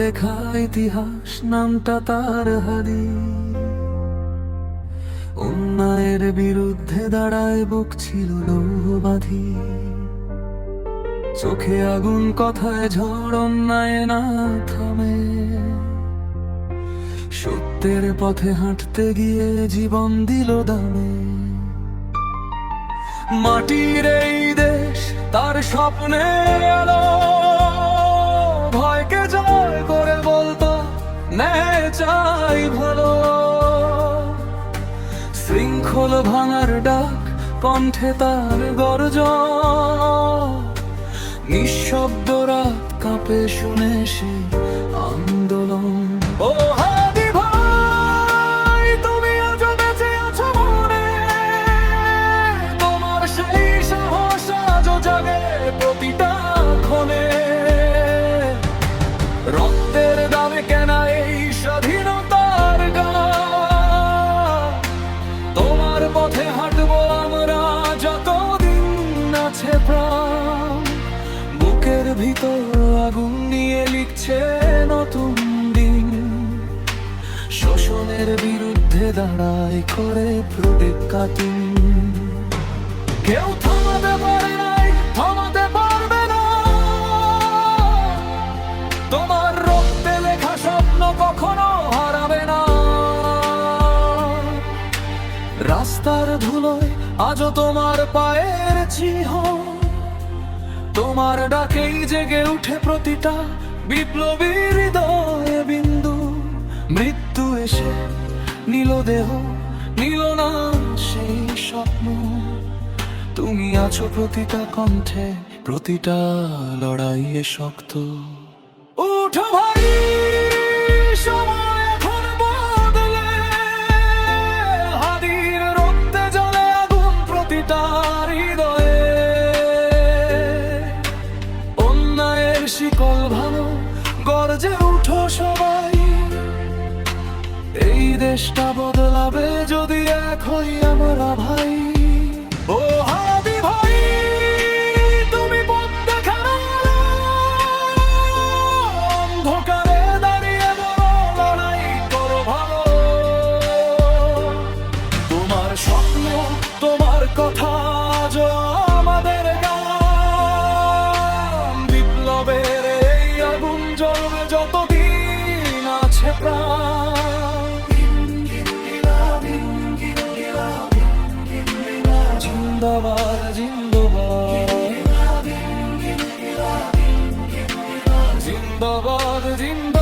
লেখা ইতিহাস, নামটা তার হাদি। অন্যায়ের বিরুদ্ধে দাঁড়ায়, বুক ছিল লৌহবাধী। চোখে আগুন, কথায় ঝড়, অন্যায় না থামে। সত্যের পথে হাঁটতে গিয়ে জীবন দিল দামে। মাটির এই দেশ তার স্বপ্নে আলো, ভয়কে জয় করে বলতো ন্যায় চাই ভালো। শৃঙ্খল ভাঙার ডাক, কণ্ঠে তার গর্জন। নিঃশব্দ রাত কাঁপে শুনে সে আন্দোলন। ও হাদি ভাই, তুমি আজও বেঁচে আছো মনে। তোমার সেই সাহস আজও জাগে প্রতিটা ক্ষণে। রক্তের দামে কেনা এই স্বাধীনতার গান। তোমার পথে হাঁটবো আমরা যতদিন আছে প্রাণ। বুকের ভিতর আগুন নিয়ে লিখছে নতুন দিন। শোষণের বিরুদ্ধে দাঁড়ায় করে প্রতিজ্ঞা তুম। কেউ থামাতে পারে নাই, থামাতে পারবে না। তোমার রক্তে লেখা স্বপ্ন কখনো হারাবে না। রাস্তার ধুলোয় আজও তোমার পায়ের চিহ্ন। তোমার ডাকেই জেগে উঠে প্রতিটা বিপ্লবী হৃদয়ে বিন্দু। মৃত্যু এসে নীল দেহ, নীল না সেই স্বপ্ন। তুমি আছো প্রতিটা কণ্ঠে, প্রতিটা লড়াইয়ে শক্ত। উঠো ভাই, সময় এখন বদলে। হাদির রক্তে জ্বলে আগুন প্রতিটা হৃদয়ে। অন্যায়ের শিকল ভাঙো, গর্জে উঠো সবাই। এই দেশটা বদলাবে যদি এক হই আমরা ভাই। ও হাদি ভাই, তুমি পথ দেখানো আলো। অন্ধকারে দাঁড়িয়ে বড় লড়াই করো ভালো। তোমার স্বপ্ন, তোমার কথা আজও আমাদের গান। বিপ্লবের এই আগুন জ্বলবে যতদিন আছে প্রাণ। জিন্দাবাদ, জিন্দাবাদ, জিন্দাবাদ, জিন্দাবাদ।